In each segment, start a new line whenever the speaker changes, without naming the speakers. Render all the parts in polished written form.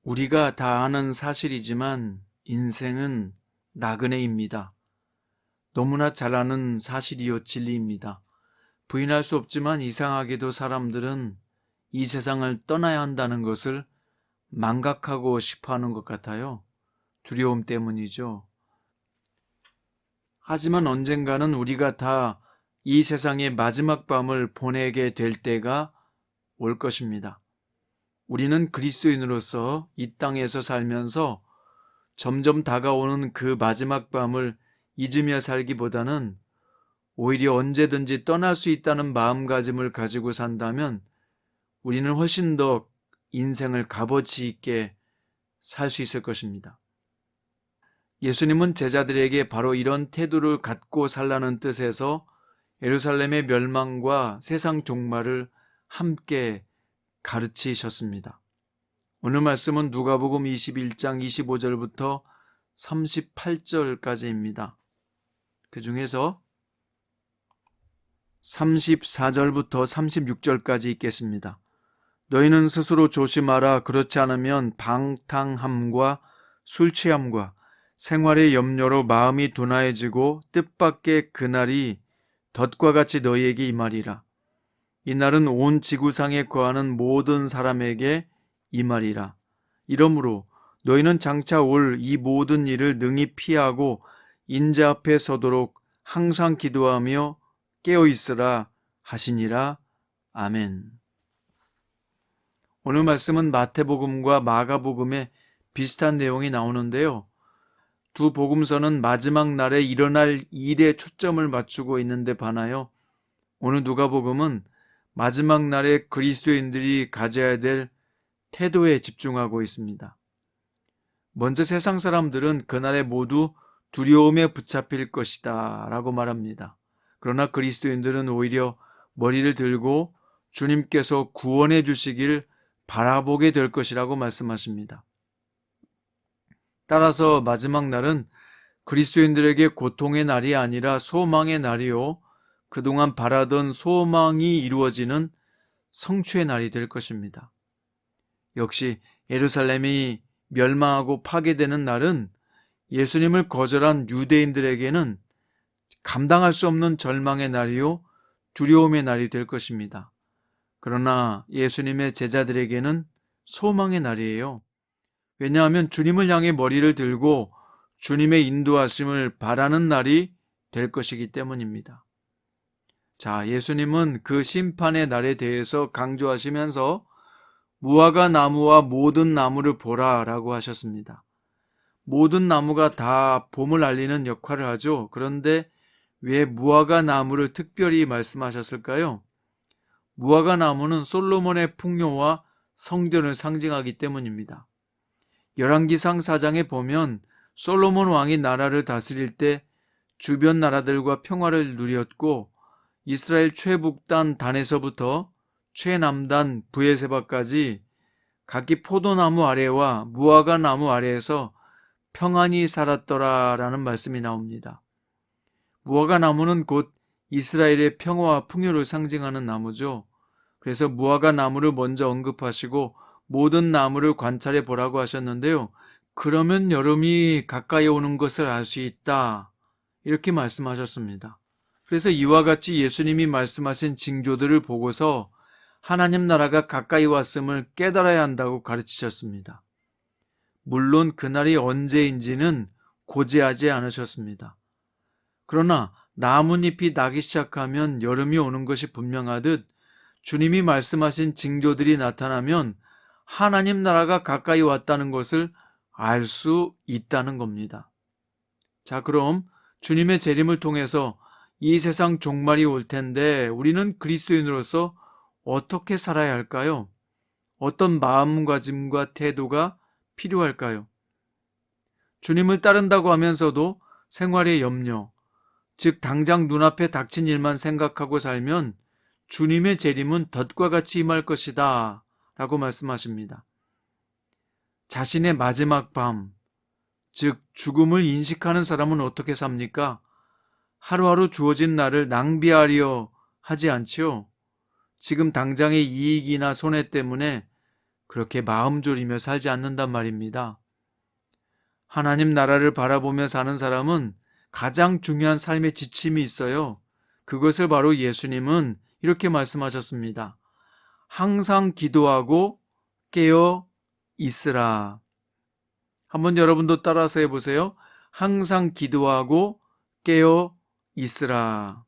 우리가 다 아는 사실이지만 인생은 나그네입니다. 너무나 잘 아는 사실이요 진리입니다. 부인할 수 없지만 이상하게도 사람들은 이 세상을 떠나야 한다는 것을 망각하고 싶어 하는 것 같아요. 두려움 때문이죠. 하지만 언젠가는 우리가 다 이 세상의 마지막 밤을 보내게 될 때가 올 것입니다. 우리는 그리스도인으로서 이 땅에서 살면서 점점 다가오는 그 마지막 밤을 잊으며 살기보다는 오히려 언제든지 떠날 수 있다는 마음가짐을 가지고 산다면 우리는 훨씬 더 인생을 값어치 있게 살 수 있을 것입니다. 예수님은 제자들에게 바로 이런 태도를 갖고 살라는 뜻에서 예루살렘의 멸망과 세상 종말을 함께 가르치셨습니다. 오늘 말씀은 누가복음 21장 25절부터 38절까지입니다. 그 중에서 34절부터 36절까지 읽겠습니다. 너희는 스스로 조심하라. 그렇지 않으면 방탕함과 술취함과 생활의 염려로 마음이 둔하여지고 뜻밖의 그날이 덫과 같이 너희에게 임하리라. 이날은 온 지구상에 거하는 모든 사람에게 임하리라. 이러므로 너희는 장차 올 이 모든 일을 능히 피하고 인자 앞에 서도록 항상 기도하며 깨어있으라 하시니라. 아멘. 오늘 말씀은 마태복음과 마가복음에 비슷한 내용이 나오는데요. 두 복음서는 마지막 날에 일어날 일에 초점을 맞추고 있는데 반하여 오늘 누가복음은 마지막 날에 그리스도인들이 가져야 될 태도에 집중하고 있습니다. 먼저 세상 사람들은 그날에 모두 두려움에 붙잡힐 것이다 라고 말합니다. 그러나 그리스도인들은 오히려 머리를 들고 주님께서 구원해 주시길 바라보게 될 것이라고 말씀하십니다. 따라서 마지막 날은 그리스도인들에게 고통의 날이 아니라 소망의 날이요, 그동안 바라던 소망이 이루어지는 성취의 날이 될 것입니다. 역시 예루살렘이 멸망하고 파괴되는 날은 예수님을 거절한 유대인들에게는 감당할 수 없는 절망의 날이요, 두려움의 날이 될 것입니다. 그러나 예수님의 제자들에게는 소망의 날이에요. 왜냐하면 주님을 향해 머리를 들고 주님의 인도하심을 바라는 날이 될 것이기 때문입니다. 자, 예수님은 그 심판의 날에 대해서 강조하시면서 무화과 나무와 모든 나무를 보라 라고 하셨습니다. 모든 나무가 다 봄을 알리는 역할을 하죠. 그런데 왜 무화과 나무를 특별히 말씀하셨을까요? 무화과 나무는 솔로몬의 풍요와 성전을 상징하기 때문입니다. 열왕기상 4장에 보면 솔로몬 왕이 나라를 다스릴 때 주변 나라들과 평화를 누렸고 이스라엘 최북단 단에서부터 최남단 브에세바까지 각기 포도나무 아래와 무화과 나무 아래에서 평안히 살았더라라는 말씀이 나옵니다. 무화과 나무는 곧 이스라엘의 평화와 풍요를 상징하는 나무죠. 그래서 무화과 나무를 먼저 언급하시고 모든 나무를 관찰해 보라고 하셨는데요. 그러면 여름이 가까이 오는 것을 알 수 있다, 이렇게 말씀하셨습니다. 그래서 이와 같이 예수님이 말씀하신 징조들을 보고서 하나님 나라가 가까이 왔음을 깨달아야 한다고 가르치셨습니다. 물론 그날이 언제인지는 고지하지 않으셨습니다. 그러나 나뭇잎이 나기 시작하면 여름이 오는 것이 분명하듯 주님이 말씀하신 징조들이 나타나면 하나님 나라가 가까이 왔다는 것을 알 수 있다는 겁니다. 자, 그럼 주님의 재림을 통해서 이 세상 종말이 올 텐데 우리는 그리스도인으로서 어떻게 살아야 할까요? 어떤 마음가짐과 태도가 필요할까요? 주님을 따른다고 하면서도 생활의 염려, 즉 당장 눈앞에 닥친 일만 생각하고 살면 주님의 재림은 덫과 같이 임할 것이다 라고 말씀하십니다. 자신의 마지막 밤, 즉 죽음을 인식하는 사람은 어떻게 삽니까? 하루하루 주어진 날을 낭비하려 하지 않지요. 지금 당장의 이익이나 손해 때문에 그렇게 마음 졸이며 살지 않는단 말입니다. 하나님 나라를 바라보며 사는 사람은 가장 중요한 삶의 지침이 있어요. 그것을 바로 예수님은 이렇게 말씀하셨습니다. 항상 기도하고 깨어 있으라. 한번 여러분도 따라서 해보세요. 항상 기도하고 깨어 있으라.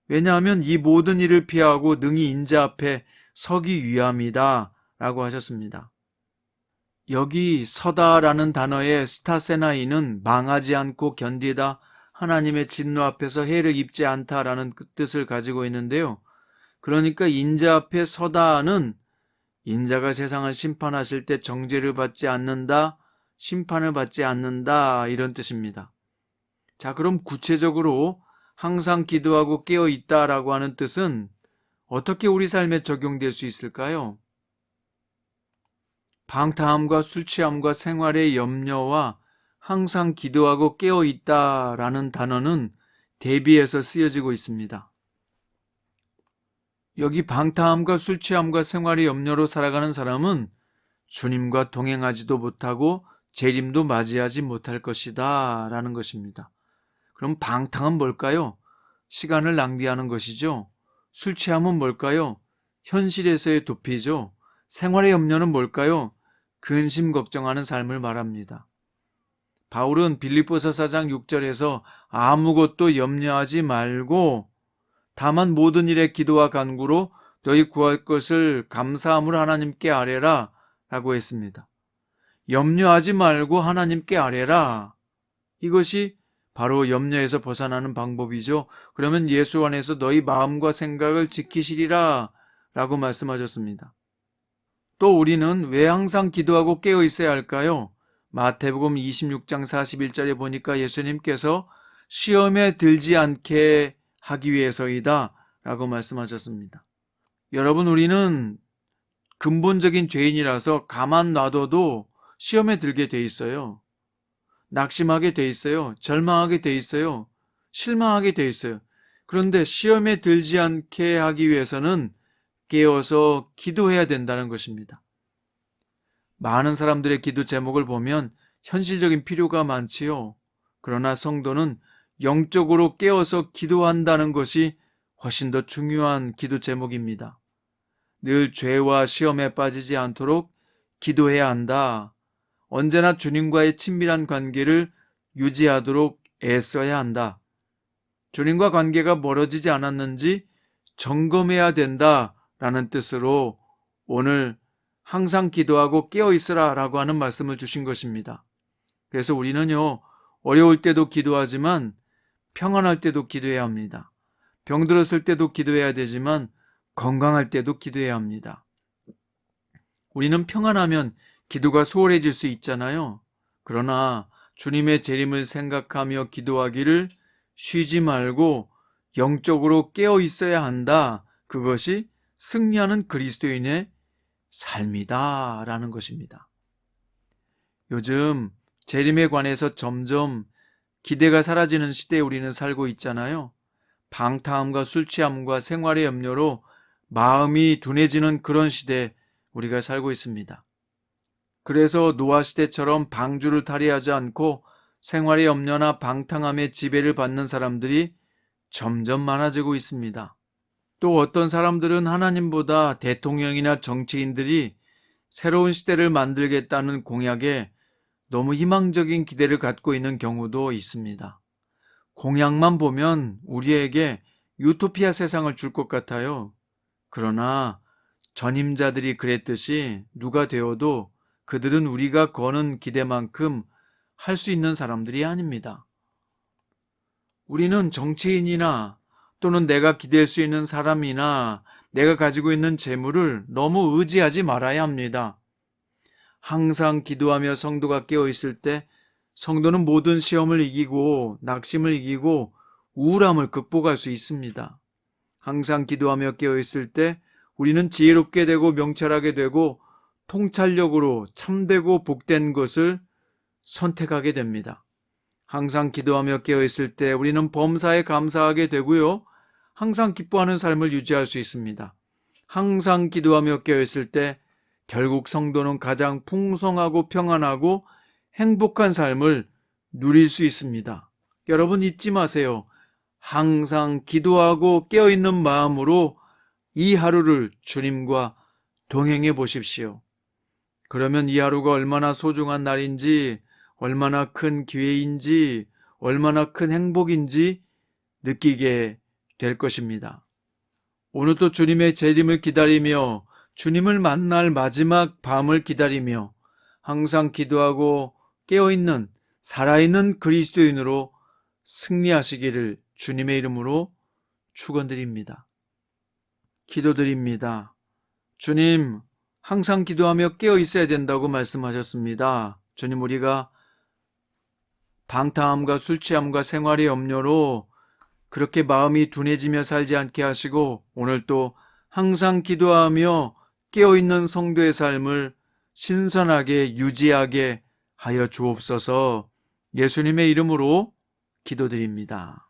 왜냐하면 이 모든 일을 피하고 능히 인자 앞에 서기 위함이다 라고 하셨습니다. 여기 서다라는 단어의 스타세나이는 망하지 않고 견디다 하나님의 진노 앞에서 해를 입지 않다라는 뜻을 가지고 있는데요. 그러니까 인자 앞에 서다는 인자가 세상을 심판하실 때 정죄를 받지 않는다, 심판을 받지 않는다 이런 뜻입니다. 자, 그럼 구체적으로 항상 기도하고 깨어 있다라고 하는 뜻은 어떻게 우리 삶에 적용될 수 있을까요? 방탕함과 술 취함과 생활의 염려와 항상 기도하고 깨어 있다라는 단어는 대비해서 쓰여지고 있습니다. 여기 방탕함과 술 취함과 생활의 염려로 살아가는 사람은 주님과 동행하지도 못하고 재림도 맞이하지 못할 것이다 라는 것입니다. 그럼 방탕은 뭘까요? 시간을 낭비하는 것이죠. 술 취함은 뭘까요? 현실에서의 도피죠. 생활의 염려는 뭘까요? 근심 걱정하는 삶을 말합니다. 바울은 빌립보서 4장 6절에서 아무것도 염려하지 말고 다만 모든 일에 기도와 간구로 너희 구할 것을 감사함으로 하나님께 아뢰라 라고 했습니다. 염려하지 말고 하나님께 아뢰라. 이것이 바로 염려에서 벗어나는 방법이죠. 그러면 예수 안에서 너희 마음과 생각을 지키시리라 라고 말씀하셨습니다. 또 우리는 왜 항상 기도하고 깨어 있어야 할까요? 마태복음 26장 41절에 보니까 예수님께서 시험에 들지 않게 하기 위해서이다 라고 말씀하셨습니다. 여러분, 우리는 근본적인 죄인이라서 가만 놔둬도 시험에 들게 돼 있어요. 낙심하게 돼 있어요. 절망하게 돼 있어요. 실망하게 돼 있어요. 그런데 시험에 들지 않게 하기 위해서는 깨어서 기도해야 된다는 것입니다. 많은 사람들의 기도 제목을 보면 현실적인 필요가 많지요. 그러나 성도는 영적으로 깨어서 기도한다는 것이 훨씬 더 중요한 기도 제목입니다. 늘 죄와 시험에 빠지지 않도록 기도해야 한다. 언제나 주님과의 친밀한 관계를 유지하도록 애써야 한다. 주님과 관계가 멀어지지 않았는지 점검해야 된다라는 뜻으로 오늘 항상 기도하고 깨어 있으라 라고 하는 말씀을 주신 것입니다. 그래서 우리는요, 어려울 때도 기도하지만 평안할 때도 기도해야 합니다. 병들었을 때도 기도해야 되지만 건강할 때도 기도해야 합니다. 우리는 평안하면 기도가 수월해질 수 있잖아요. 그러나 주님의 재림을 생각하며 기도하기를 쉬지 말고 영적으로 깨어 있어야 한다. 그것이 승리하는 그리스도인의 삶이다 라는 것입니다. 요즘 재림에 관해서 점점 기대가 사라지는 시대에 우리는 살고 있잖아요. 방탕함과 술 취함과 생활의 염려로 마음이 둔해지는 그런 시대에 우리가 살고 있습니다. 그래서 노아 시대처럼 방주를 탈의하지 않고 생활의 염려나 방탕함의 지배를 받는 사람들이 점점 많아지고 있습니다. 또 어떤 사람들은 하나님보다 대통령이나 정치인들이 새로운 시대를 만들겠다는 공약에 너무 희망적인 기대를 갖고 있는 경우도 있습니다. 공약만 보면 우리에게 유토피아 세상을 줄 것 같아요. 그러나 전임자들이 그랬듯이 누가 되어도 그들은 우리가 거는 기대만큼 할 수 있는 사람들이 아닙니다. 우리는 정치인이나 또는 내가 기댈 수 있는 사람이나 내가 가지고 있는 재물을 너무 의지하지 말아야 합니다. 항상 기도하며 성도가 깨어있을 때 성도는 모든 시험을 이기고 낙심을 이기고 우울함을 극복할 수 있습니다. 항상 기도하며 깨어있을 때 우리는 지혜롭게 되고 명철하게 되고 통찰력으로 참되고 복된 것을 선택하게 됩니다. 항상 기도하며 깨어있을 때 우리는 범사에 감사하게 되고요. 항상 기뻐하는 삶을 유지할 수 있습니다. 항상 기도하며 깨어있을 때 결국 성도는 가장 풍성하고 평안하고 행복한 삶을 누릴 수 있습니다. 여러분 잊지 마세요. 항상 기도하고 깨어있는 마음으로 이 하루를 주님과 동행해 보십시오. 그러면 이 하루가 얼마나 소중한 날인지, 얼마나 큰 기회인지, 얼마나 큰 행복인지 느끼게 될 것입니다. 오늘도 주님의 재림을 기다리며 주님을 만날 마지막 밤을 기다리며 항상 기도하고 깨어있는 살아있는 그리스도인으로 승리하시기를 주님의 이름으로 축원드립니다. 기도드립니다. 주님, 항상 기도하며 깨어 있어야 된다고 말씀하셨습니다. 주님, 우리가 방탕함과 술 취함과 생활의 염려로 그렇게 마음이 둔해지며 살지 않게 하시고 오늘 또 항상 기도하며 깨어있는 성도의 삶을 신선하게 유지하게 하여 주옵소서. 예수님의 이름으로 기도드립니다.